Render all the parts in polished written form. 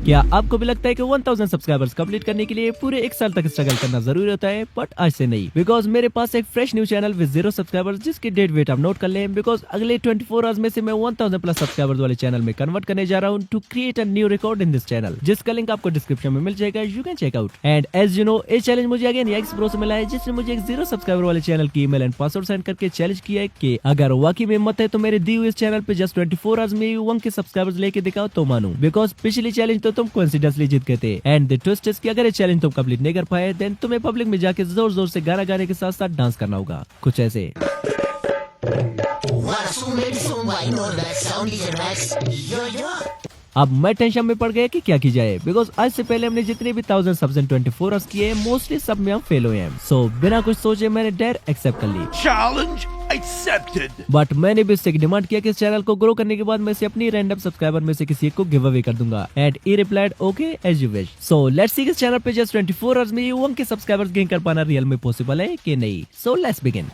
क्या आपको भी लगता है कि 1000 सब्सक्राइबर्स कंप्लीट करने के लिए पूरे 1 साल तक स्ट्रगल करना जरूरी होता है? बट आज से नहीं, बिकॉज मेरे पास एक fresh new channel with 0 subscribers जिसकी डेट वेट आप नोट कर लें, बिकॉज अगले 24 आवर्स में से मैं 1000 प्लस सब्सक्राइबर्स वाले चैनल में कन्वर्ट करने जा रहा हूँ to create a new record in this channel, जिसका लिंक आपको डिस्क्रिप्शन में मिल जाएगा, you can check out. And as you know, ये चैलेंज मुझे अगेन एक्स प्रो से मिला है, जिसने मुझे एक 0 सब्सक्राइबर वाले चैनल की ईमेल एंड पासवर्ड सेंड करके चैलेंज किया है कि अगर वाकई में हिम्मत है तो मेरे दी हुए इस चैनल पे जस्ट 24 आवर्स में 1 के सब्सक्राइबर्स लेके दिखाओ तो मानूं, बिकॉज पिछली चैलेंज तो तुम कोइंसिडेंटली जीत गए थे। एंड द ट्विस्ट इज कि अगर ये चैलेंज तुम कंप्लीट नहीं कर पाए देन तुम्हें पब्लिक में जाके जोर जोर से गाना गाने के साथ साथ डांस करना होगा, कुछ ऐसे। अब मैं टेंशन में पड़ गया कि क्या की जाए, बिकॉज आज से पहले हमने जितने भी 1000 सब्स एंड 24 आवर्स किए मोस्टली सब में हम फेल हुए हैं। सो बिना कुछ सोचे मैंने डायरेक्ट एक्सेप्ट कर ली। Challenge accepted. बट मैंने भी इससे डिमांड किया कि इस चैनल को ग्रो करने के बाद मैं इसे अपनी रैंडम सब्सक्राइबर में से किसी एक को गिव अवे कर दूंगा। And he replied okay as you wish. So let's see इस चैनल पे जस्ट 24 आवर्स में 1 के सब्सक्राइबर्स गेन कर पाना रियल में पॉसिबल है कि नहीं। So let's begin.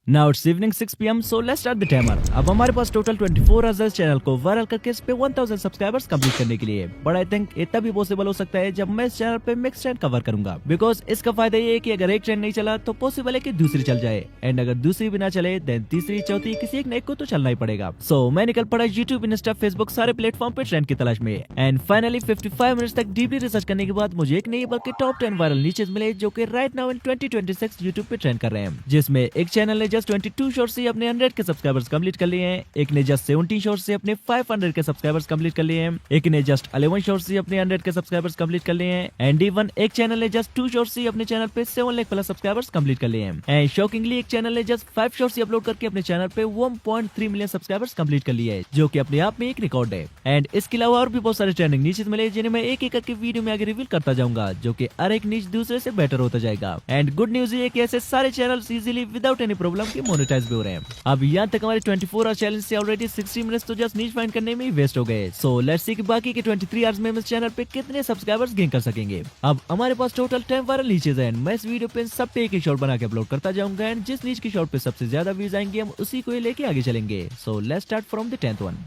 Now it's evening 6 PM, so let's start the timer. अब हमारे पास टोटल 24 आवर्स है इस चैनल को वायरल करके इस पे 1000 सब्सक्राइबर्स कंप्लीट करने के लिए। बट आई थिंक इतना भी पॉसिबल हो सकता है जब मैं इस चैनल पे मिक्स ट्रेंड कवर करूंगा, बिकॉज इसका फायदा ये है कि अगर एक ट्रेंड नहीं चला तो पॉसिबल है कि दूसरी चल जाए, एंड अगर दूसरी भी ना चले देन तीसरी चौथी किसी एक नए को तो चलना ही पड़ेगा। सो मैं निकल पड़ा यूट्यूब, इंस्टा, फेसबुक सारे प्लेटफॉर्म पे ट्रेंड की तलाश में। एंड फाइनली 55 मिनट्स तक डीपली रिसर्च करने के बाद मुझे एक नहीं बल्कि टॉप 10 वायरल नीचेस मिले जो कि राइट नाउ इन 2026 यूट्यूब पे ट्रेंड कर रहे हैं, जिसमें एक चैनल ने जस्ट 22 शॉर्ट्स से अपने 100 के सब्सक्राइबर्स कंप्लीट कर लिए हैं, एक ने जस्ट 17 शॉर्ट्स से अपने 500 के सब्सक्राइबर्स कंप्लीट कर लिए हैं, एक ने जस्ट 11 शॉर्ट्स से अपने 100 के सब्सक्राइबर्स कंप्लीट कर लिए हैं, एंड इवन एक चैनल ने जस्ट 2 शॉर्ट्स से अपने चैनल पे 7 लाख प्लस सब्सक्राइबर्स कंप्लीट कर लिए हैं। एंड शॉकिंगली एक चैनल ने जस्ट 5 शॉर्ट्स से अपलोड करके अपने चैनल पे 1.3 मिलियन सब्सक्राइबर्स कंप्लीट कर लिए हैं, जो कि अपने आप में एक रिकॉर्ड है। एंड इसके अलावा और भी बहुत सारे ट्रेंडिंग नीचेस मिले जिन्हें मैं एक एक करके वीडियो में आगे रिवील करता जाऊंगा, जो कि हर एक नीच दूसरे से बेटर होता जाएगा। एंड गुड न्यूज ये कि ऐसे सारे channels easily without any problem के मोनेटाइज भी हो रहे हैं। अब यहाँ तक हमारे 24 आवर चैलेंज से ऑलरेडी 60 मिनट्स तो जस्ट नीच फाइंड करने में ही वेस्ट हो गए। सो लेट्स सी कि बाकी के 23 आवर्स में हम इस चैनल पे कितने सब्सक्राइबर्स गेन कर सकेंगे। अब हमारे पास टोटल 10 वायरल नीचेस हैं। मैं इस वीडियो पे सब पे एक एक शॉट बना के अपलोड करता जाऊंगा, एंड जिस नीच की शॉट पे सबसे ज्यादा व्यूज आएंगे हम उसी को ही लेके आगे चलेंगे। So let's start from the 10th one.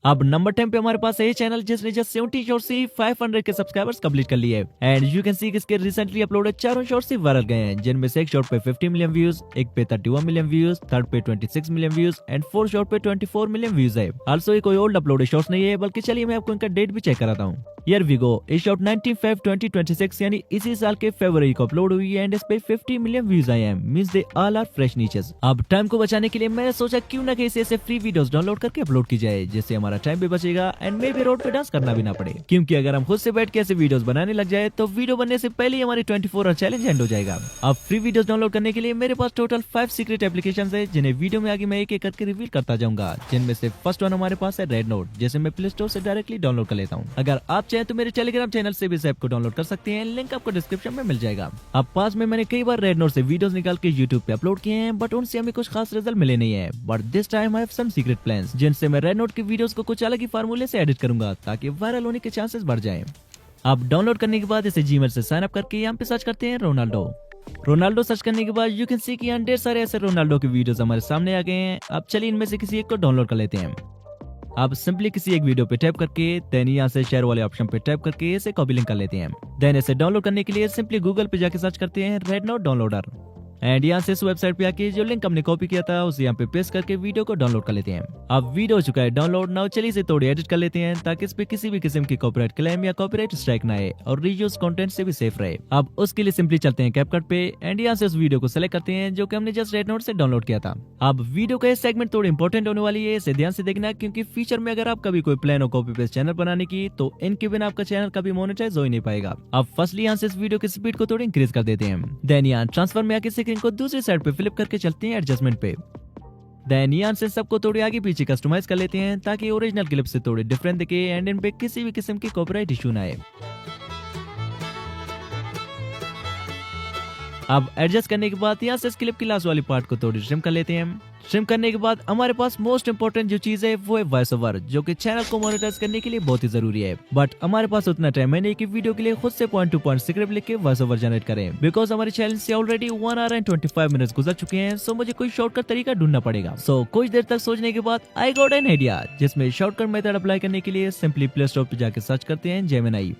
अब नंबर 10 पे हमारे पास है ये चैनल जिसने जस्ट 70 शॉर्ट्स से 500 के सब्सक्राइबर्स कंप्लीट कर लिए। एंड यू कैन सी कि इसके रिसेंटली अपलोडेड 4 शॉर्ट्स से वायरल गए हैं, जिनमें से एक शॉर्ट पे 50 मिलियन व्यूज, एक पे 31 मिलियन व्यूज, थर्ड पे 26 million views, and fourth short पे 24 मिलियन व्यूज है। आल्सो ये कोई ओल्ड अपलोडेड शॉर्ट्स नहीं है, बल्कि चलिए मैं आपको इनका डेट भी चेक कराता हूँ। Here we go. ये शॉर्ट 19/5/2026 यानी इसी साल के फरवरी को अपलोड हुई है, एंड इस पे 50 मिलियन व्यूज आए हैं, means they all are fresh niches. अब टाइम को बचाने के लिए मैंने सोचा क्यों ना कैसे ऐसे फ्री वीडियोस डाउनलोड करके अपलोड की जाए, जिससे हमारा टाइम भी बचेगा एंड मे भी रोड पे डांस करना भी ना पड़े, क्योंकि अगर हम खुद से बैठ के ऐसे वीडियोस बनाने लग जाए तो वीडियो बनने से पहले ही हमारी 24 आवर चैलेंज एंड हो जाएगा। अब फ्री वीडियोस डाउनलोड करने के लिए मेरे पास टोटल 5 सीक्रेट एप्लीकेशंस है, जिन्हें वीडियो में आगे मैं एक एक करके रिवील करता जाऊंगा, जिनमें से फर्स्ट वन हमारे पास है रेड नोट, जिसे मैं प्ले स्टोर से डायरेक्टली डाउनलोड कर लेता हूँ। अगर आप चाहें तो मेरे टेलीग्राम चैनल से भी इस ऐप को डाउनलोड कर सकते हैं, लिंक आपको डिस्क्रिप्शन में मिल जाएगा। अब पास में मैंने कई बार रेड नोट से वीडियोस निकाल के यूट्यूब पे अपलोड किए हैं, बट उनसे हमें कुछ खास रिजल्ट मिले नहीं है। But this time I have some secret plans, जिनसे मैं रेड नोट की वीडियोस को कुछ अलग ही फार्मूले से एडिट करूंगा ताकि वायरल होने के चांसेस बढ़ जाएं। अब डाउनलोड करने के बाद इसे जीमेल से साइन अप करके यहाँ पे सर्च करते हैं रोनाल्डो सर्च करने के बाद यू कैन सी कि यहाँ ढेर सारे ऐसे रोनाल्डो के वीडियोस हमारे सामने आ गए हैं। अब चलिए इनमें से किसी एक को डाउनलोड कर लेते हैं। अब सिंपली किसी एक वीडियो पे टैप करके देन यहाँ से शेयर वाले ऑप्शन पे टैप करके इसे कॉपी लिंक कर लेते हैं। देन इसे डाउनलोड करने के लिए सिंपली गूगल पे जाके सर्च करते हैं रेड नोट डाउनलोडर, एंड यहाँ से इस वेबसाइट पे आके जो लिंक हमने कॉपी किया था उसे यहाँ पे पेस्ट करके वीडियो को डाउनलोड कर लेते हैं। अब वीडियो हो चुका है डाउनलोड। नाउ चलिए इसे थोड़ी एडिट कर लेते हैं ताकि इस पे किसी भी किस्म की कॉपीराइट क्लेम या कॉपीराइट स्ट्राइक ना आए और रीयूज कंटेंट से भी सेफ रहे। अब उसके लिए सिंपली चलते हैं कैपकट पे, एंड यहाँ से उस वीडियो को सिलेक्ट करते हैं जो कि हमने जस्ट रेड नोट से डाउनलोड किया था। अब वीडियो का सेगमेंट थोड़ी इंपॉर्टेंट होने वाली है, इसे ध्यान से देखना, क्योंकि फ्यूचर में अगर आप कभी कोई प्लान हो कॉपी पेस्ट चैनल बनाने की तो इनके बिना आपका चैनल कभी मोनेटाइज हो ही नहीं पाएगा। अब फर्स्टली यहाँ से इस वीडियो की स्पीड को थोड़ी इंक्रीज कर देते हैं। देन यहाँ ट्रांसफर में आके स्क्रीन को दूसरी साइड पे फ्लिप करके चलते हैं एडजस्टमेंट पे। देन यहाँ से सबको थोड़ी आगे पीछे कस्टमाइज कर लेते हैं ताकि ओरिजिनल क्लिप से थोड़ी डिफरेंट दिखे एंड इन पे किसी भी किस्म की कॉपीराइट इशू ना आए। अब एडजस्ट करने के बाद यहाँ से इस क्लिप की लास्ट वाली पार्ट को थोड़ी ट्रिम कर लेते हैं। ट्रिम करने के बाद हमारे पास मोस्ट इंपोर्टेंट जो चीज है वो है वॉइस ओवर, जो कि चैनल को मोनेटाइज करने के लिए बहुत ही जरूरी है। बट हमारे पास उतना टाइम है नहीं कि वीडियो के लिए खुद से पॉइंट टू पॉइंट स्क्रिप्ट लिख के वॉइस ओवर जनरेट करें, बिकॉज हमारे चैनल से ऑलरेडी 1 आवर एंड 25 मिनट्स गुजर चुके हैं। सो मुझे कोई शॉर्टकट तरीका ढूंढना पड़ेगा। सो कुछ देर तक सोचने के बाद आई गॉट एन आइडिया, जिसमें शॉर्टकट मेथड अप्लाई करने के लिए सिंपली प्ले स्टोर पे जाके सर्च करते हैं जेमिनी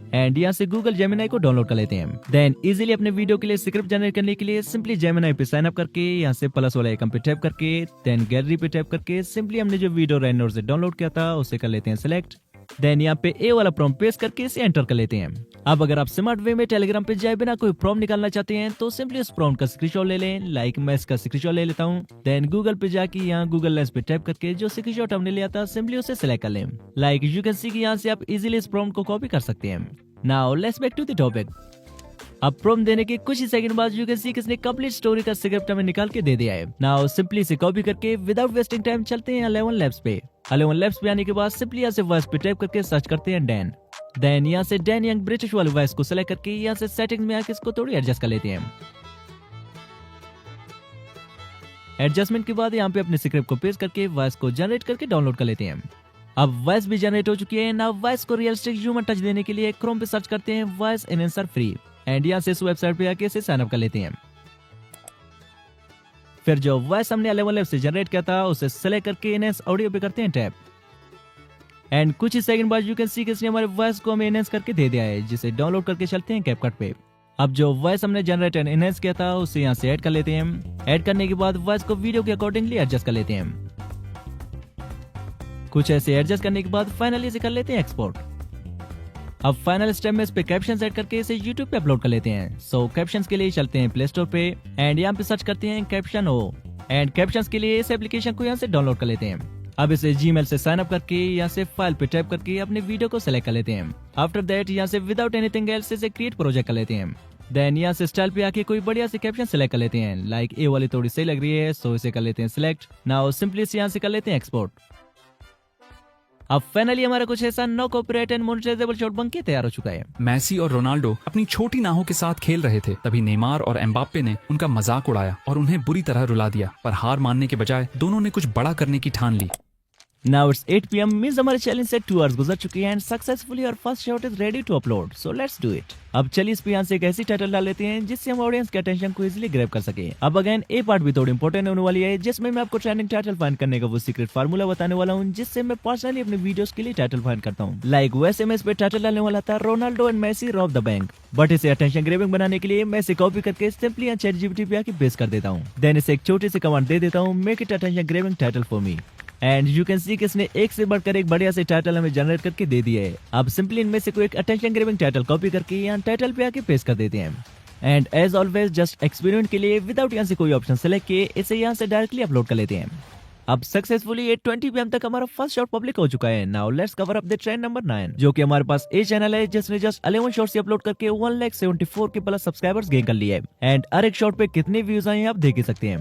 एंड यहाँ से गूगल जेमिनी को डाउनलोड कर लेते हैं। देन इजीली अपने वीडियो के लिए स्क्रिप्ट जनरेट करने के लिए सिंपली जेमिनी पे साइन अप करके यहाँ से प्लस वाला आइकन पे टैप करके देन गैलरी पे टैप करके सिंपली हमने जो वीडियो रेनोड से डाउनलोड किया था उसे कर लेते हैं सिलेक्ट। देन यहाँ पे ए वाला प्रॉम्प्ट पेस्ट करके इसे एंटर कर लेते हैं। अब अगर आप स्मार्ट वे में टेलीग्राम पे जाए बिना कोई प्रॉम्प्ट निकालना चाहते हैं तो सिंपली उस प्रॉम्प्ट का स्क्रीनशॉट ले लें। लाइक मैं इसका स्क्रीनशॉट ले लेता हूँ। देन गूगल पे जाके यहाँ गूगल लेंस पे टाइप करके जो स्क्रीनशॉट हमने लिया था सिंपली उसे सिलेक्ट कर लें। लाइक यू कैन सी कि यहाँ से आप इजीली इस प्रॉम्प्ट को कॉपी कर सकते हैं। Now let's back to the topic. अब प्रॉम्प्ट देने के कुछ ही सेकंड बाद यू कैन सी किसने कंप्लीट स्टोरी का स्क्रिप्ट हमें निकाल के दे दिया है। नाउ सिंपली इसे कॉपी करके विदाउट वेस्टिंग टाइम चलते हैं 11 लैब्स पे। 11 लैब्स पे आने के बाद सिंपली यहाँ से वॉइस पे टाइप करके सर्च करते हैं डैन। देन यहाँ से डैन यंग ब्रिटिश वाले वॉइस को सेलेक्ट करके यहाँ से सेटिंग्स में आके इसको थोड़ी एडजस्ट कर लेते हैं। एडजस्टमेंट के बाद यहाँ पे अपने स्क्रिप्ट को पेस्ट करके वॉइस को जनरेट करके डाउनलोड कर लेते हैं। अब वॉइस भी जनरेट हो चुकी है। नाउ वॉइस को रियलिस्टिक ह्यूमन टच देने के लिए क्रोम पे सर्च करते हैं वॉइस एनहांसर फ्री एंड यहाँ से इस वेबसाइट पे आके इसे साइन अप कर लेते हैं। फिर जो वॉइस हमने 11 लैब से जनरेट किया था उसे सेलेक्ट करके एनहांस ऑडियो पे करते हैं टैप एंड कुछ ही सेकंड बाद यू कैन सी किसने हमारे वॉइस को हमें एनहांस करके दे दिया है, जिसे डाउनलोड करके चलते हैं कैपकट पे। अब जो वॉइस हमने जनरेट एंड एनहांस किया था उसे यहाँ से ऐड कर लेते हैं। ऐड करने के बाद वॉइस को वीडियो के अकॉर्डिंगली एडजस्ट कर लेते हैं। कुछ ऐसे एडजस्ट करने के बाद फाइनली इसे कर लेते हैं एक्सपोर्ट। अब फाइनल स्टेप में इस पे कैप्शन ऐड करके इसे YouTube पे अपलोड कर लेते हैं। सो कैप्शंस के लिए चलते हैं प्ले स्टोर पे एंड यहाँ पे सर्च करते हैं कैप्शन ओ एंड कैप्शंस के लिए इस एप्लीकेशन को यहाँ से डाउनलोड कर लेते हैं। अब इसे जीमेल से साइन अप करके यहाँ से फाइल पे टाइप करके अपने वीडियो को सिलेक्ट कर लेते हैं। आफ्टर दैट यहाँ से विदाउट एनीथिंग एल्स इसे क्रिएट प्रोजेक्ट कर लेते हैं। देन यहाँ से स्टाइल पे आके कोई बढ़िया से कैप्शन सिलेक्ट कर लेते हैं। लाइक ए वाली थोड़ी सही लग रही है सो इसे कर लेते हैं सिलेक्ट। नाउ सिंपली यहाँ से कर लेते हैं एक्सपोर्ट। अब फाइनली हमारा कुछ ऐसा no copyright and monetisable shot बन के तैयार हो चुका है। मैसी और रोनाल्डो अपनी छोटी नाहों के साथ खेल रहे थे, तभी नेमार और एम्बाप्पे ने उनका मजाक उड़ाया और उन्हें बुरी तरह रुला दिया, पर हार मानने के बजाय दोनों ने कुछ बड़ा करने की ठान ली। Now it's 8 PM मींस हमारे चैलेंज से 2 आवर्स गुजर चुकी हैं एंड सक्सेसफुली और first shot is ready to upload. So let's do it. अब चलिए इस पे यहाँ से एक ऐसी टाइटल डाल लेते हैं जिससे हम ऑडियंस के अटेंशन को इजीली ग्रैब कर सके। अब अगेन ए पार्ट भी थोड़ी इंपॉर्टेंट होने वाली है, जिसमें मैं आपको ट्रेंडिंग टाइटल फाइंड करने का वो सीक्रेट फार्मूला बताने वाला हूँ, जिससे मैं पर्सनली अपने वीडियोस के लिए टाइटल फाइंड करता हूँ। लाइक वैसे मैं इस पे टाइटल डालने वाला था Ronaldo and Messi rob the bank, but इसे अटेंशन ग्रैबिंग बनाने के लिए मैं इसे कॉपी करके सिंपली यहाँ ChatGPT पे आके पेस्ट कर देता हूँ। देन इसे एक छोटी सी कमांड दे देता हूँ, make it attention grabbing title for me and you can सी कि इसने एक से बढ़कर एक बढ़िया से टाइटल हमें जनरेट करके दे दिया है। अब सिंपली इनमें से कोई एक अटेंशन ग्रैबिंग टाइटल कॉपी करके यहाँ टाइटल पे आके पेस्ट कर देते हैं and as always just experiment के लिए विदाउट यहाँ से कोई ऑप्शन सेलेक्ट किए इसे यहाँ से डायरेक्टली अपलोड कर लेते हैं। अब सक्सेसफुली 8:20 PM तक हमारा फर्स्ट शॉट पब्लिक हो चुका है। Now let's cover up the trend number 9, जो कि हमारे पास ए चैनल है जिसने जस्ट 11 शॉट्स अपलोड करके 1,74 के प्लस सब्सक्राइबर्स गेन कर लिए हैं एंड हर एक शॉट पे कितने व्यूज आए हैं आप देख ही सकते हैं।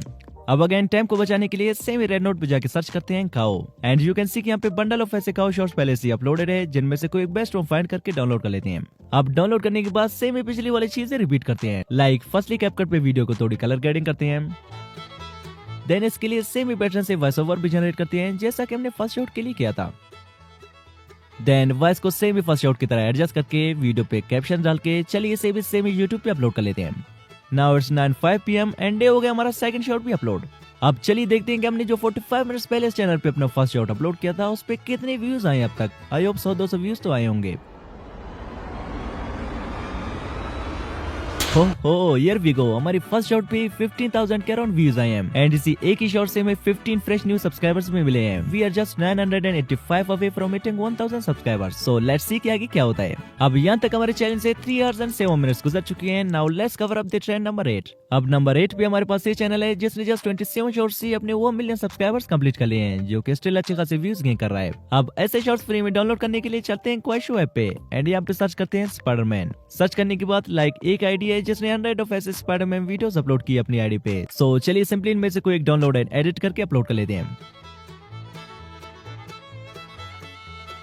अब अगेन टाइम को बचाने के लिए सेम रेड नोट पे जाके सर्च करते हैं खाओ एंड यू कैन सी कि यहाँ पे बंडल ऑफ ऐसे खाओ शॉर्ट्स पहले से अपलोडेड है, जिनमें से कोई एक बेस्ट वन फाइंड करके डाउनलोड कर लेते हैं। अब डाउनलोड करने के बाद सेम पिछली वाली चीजें रिपीट करते हैं। लाइक फर्स्टली कैपकट पे वीडियो को थोड़ी कलर ग्रेडिंग करते हैं। देन इसके लिए सेम ही पैटर्न से वॉइस ओवर भी जनरेट करते हैं जैसा कि हमने फर्स्ट शॉट के लिए किया था। देन वॉइस को सेम ही फर्स्ट शॉट की तरह एडजस्ट करके वीडियो पे कैप्शन डाल के चलिए इसे भी सेम ही यूट्यूब पे अपलोड कर लेते हैं। Now it's 9:05 PM and day हो गया हमारा सेकंड शॉट भी अपलोड। अब चलिए देखते हैं कि हमने जो 45 मिनट्स पहले इस चैनल पे अपना फर्स्ट शॉट अपलोड किया था उस पे कितने व्यूज आए अब तक। आई होप 100-200 व्यूज तो आए होंगे। हो हियर वी गो, हमारी फर्स्ट शॉट पे 15,000 के अराउंड व्यूज आए हैं एंड इसी एक ही शॉट से हमें 15 फ्रेश न्यू सब्सक्राइबर्स में मिले हैं। We are just 985 away from hitting 1000 subscribers. So let's see कि आगे क्या होता है। अब यहाँ तक हमारे चैनल से 3 आवर्स एंड 7 मिनट्स गुजर चुके हैं। Now let's cover up the trend number 8। अब नंबर 8 पे हमारे पास ये चैनल है जिसने जस्ट 27 शॉर्ट्स से अपने 1 मिलियन सब्सक्राइबर्स कंप्लीट कर लिए हैं, जो कि स्टिल अच्छे खासे व्यूज गेन कर रहा है। अब ऐसे शॉर्ट्स फ्री में डाउनलोड करने के लिए चलते हैं क्वेश्चन ऐप पे एंड यहाँ पे सर्च करते हैं स्पाइडरमैन। सर्च करने के बाद लाइक एक आईडी है जिसने 100 ऑफ ऐसे स्पाइडरमैन वीडियोस अपलोड की अपनी आईडी पे। सो चलिए सिंपली इनमें से कोई एक डाउनलोड एंड एडिट करके अपलोड कर लेते हैं।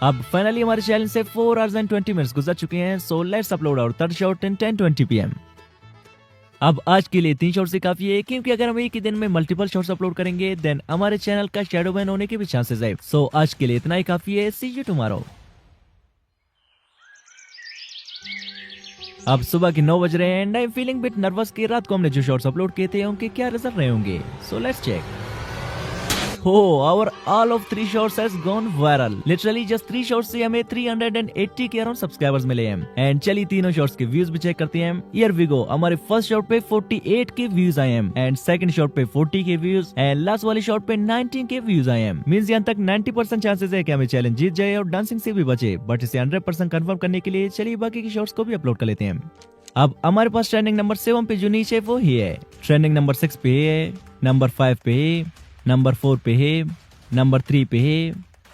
अब फाइनली हमारे चैनल से 4 आवर्स एंड 20 मिनट्स गुजर चुके हैं। So let's upload our third shot in 10:20 PM। अब आज के लिए 3 शॉर्ट्स ही काफी है, क्योंकि अगर हम एक ही दिन में मल्टीपल शॉर्ट्स अपलोड करेंगे देन हमारे चैनल का शैडो बैन होने के भी चांसेस है। सो आज के लिए इतना ही काफी है। सी यू टुमारो। अब सुबह के 9 बज रहे हैं and I am feeling bit nervous कि रात को हमने जो शॉर्ट्स अपलोड किए थे उनके क्या रिजल्ट रहे होंगे। So let's check. Oh our all of 3 shorts has gone viral. Literally just 3 shorts से हमें 380 के अराउंड सब्सक्राइबर्स मिले हैं। एंड चलिए तीनों शॉर्ट्स के व्यूज भी चेक करते हैं। Here we go. हमारे फर्स्ट शॉर्ट पे 48 के व्यूज आए हैं एंड सेकंड शॉर्ट पे 40 के व्यूज एंड लास्ट वाली शॉर्ट पे 19 के व्यूज आए हैं। मींस यहां तक 90% चांसेस है कि हमें चैलेंज जीत जाए और डांसिंग से भी बचे। बट इसे 100% कंफर्म करने के लिए चलिए बाकी की शॉर्ट्स को भी अपलोड कर लेते हैं। अब हमारे पास ट्रेंडिंग नंबर 7 पे जो नीचे वो ही है, ट्रेंडिंग नंबर 6 पे है, नंबर 5 पे है, नंबर 4 पे है, नंबर 3 पे है,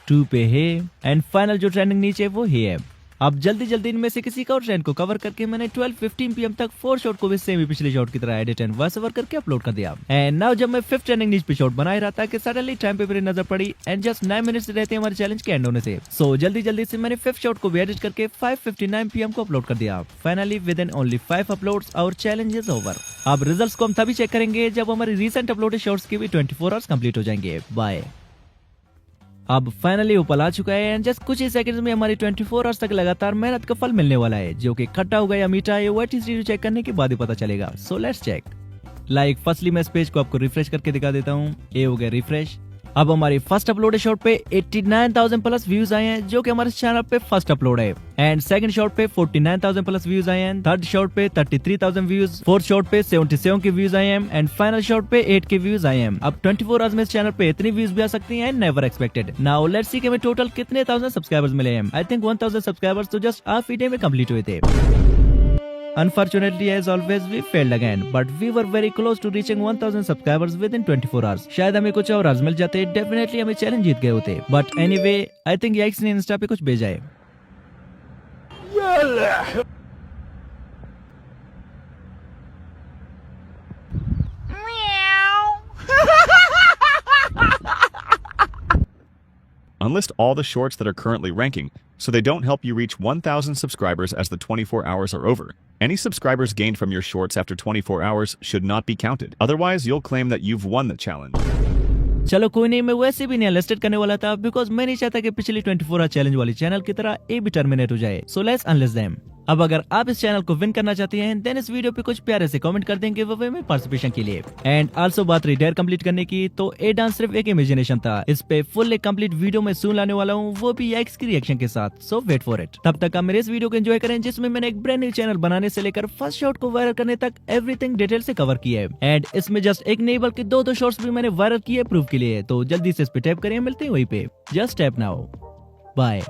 2 पे है एंड फाइनल जो ट्रेंडिंग नीचे वो ही है। अब जल्दी जल्दी इनमें से किसी का और ट्रेंड को कवर करके मैंने 12:15 PM तक 4 शॉट को भी सेम ही पिछले शॉट की तरह एडिट एंड वॉइस ओवर करके अपलोड कर दिया। एंड नाउ जब मैं 5th ट्रेंडिंग नीच पे शॉट बना ही रहा था कि सडनली टाइम पे मेरी नजर पड़ी एंड जस्ट 9 मिनट्स रहते हमारे चैलेंज के एंड होने से। सो जल्दी जल्दी से मैंने 5th शॉट को भी एडिट करके 5:59 PM को अपलोड कर दिया। Finally within only 5 uploads our challenge is over. अब रिजल्ट्स को हम तभी चेक करेंगे जब हमारे रिसेंट अपलोडेड शॉर्ट्स के भी 24 आवर्स कंप्लीट हो जाएंगे। बाय। अब फाइनली ऊपर आ चुका है एंड जस्ट कुछ ही सेकंड्स में हमारी 24 आवर्स तक लगातार मेहनत का फल मिलने वाला है, जो कि खट्टा होगा या मीठा है व्हाट इज चेक करने के बाद ही पता चलेगा। So let's check. Like firstly मैं इस पेज को आपको रिफ्रेश करके दिखा देता हूँ। ये हो गया रिफ्रेश। अब हमारी फर्स्ट अपलोडेड शॉट पे 89,000 प्लस व्यूज आए हैं, जो कि हमारे चैनल पे फर्स्ट अपलोड है। एंड सेकंड शॉट पे 49,000 प्लस व्यूज आए हैं। थर्ड शॉट पे 33,000 व्यूज। फोर्थ शॉट पे 77 के व्यूज आए हैं एंड फाइनल शॉट पे 8 के व्यूज आए हैं। अब 24 आवर्स में इस चैनल पे इतनी व्यूज भी आ सकती हैं, never expected. Now let's see कि हमें टोटल कितने 1000 सब्सक्राइबर्स मिले हैं। आई थिंक 1000 सब्सक्राइबर्स तो जस्ट हाफ डे में कंप्लीट हुए थे। Unfortunately, as always, we failed again, but we were very close to reaching 1000 subscribers within 24 hours. शायद हमें कुछ और आज मिल जाते, डेफिनेटली हमें चैलेंज जीत गए होते। But anyway, I think yikes ने इंस्टा पे कुछ भेजा है। Unlist all the shorts that are currently ranking, so they don't help you reach 1,000 subscribers as the 24 hours are over. Any subscribers gained from your shorts after 24 hours should not be counted. Otherwise, you'll claim that you've won the challenge. चलो कोई नहीं, मैं वैसे भी नहीं unlisted करने वाला था बिकॉज मैं नहीं चाहता कि पिछली 24 आवर चैलेंज वाली चैनल की तरह ये भी टर्मिनेट हो जाए। So let's unlist them. अब अगर आप इस चैनल को विन करना चाहते हैं देन इस वीडियो पे कुछ प्यारे से कमेंट कर देंगे वो वे में पार्टिसिपेशन के लिए। एंड आल्सो बात रही डेयर कंप्लीट करने की, तो ये डांस सिर्फ एक इमेजिनेशन था। इस पे फुल एक कंप्लीट वीडियो में सून लाने वाला हूँ, वो भी याइक्स की रिएक्शन के साथ। सो वेट फॉर इट। तब तक आप मेरे इस वीडियो को एंजॉय करें जिसमें मैंने एक ब्रांड न्यू चैनल बनाने से लेकर फर्स्ट शॉट को वायरल करने तक एवरीथिंग डिटेल से कवर किया है। एंड इसमें जस्ट एक नहीं बल्कि 2 शॉर्ट्स भी मैंने वायरल किए प्रूफ के लिए। तो जल्दी से इस पे टैप करें, मिलते हैं वहीं पे। Just tap now. बाय।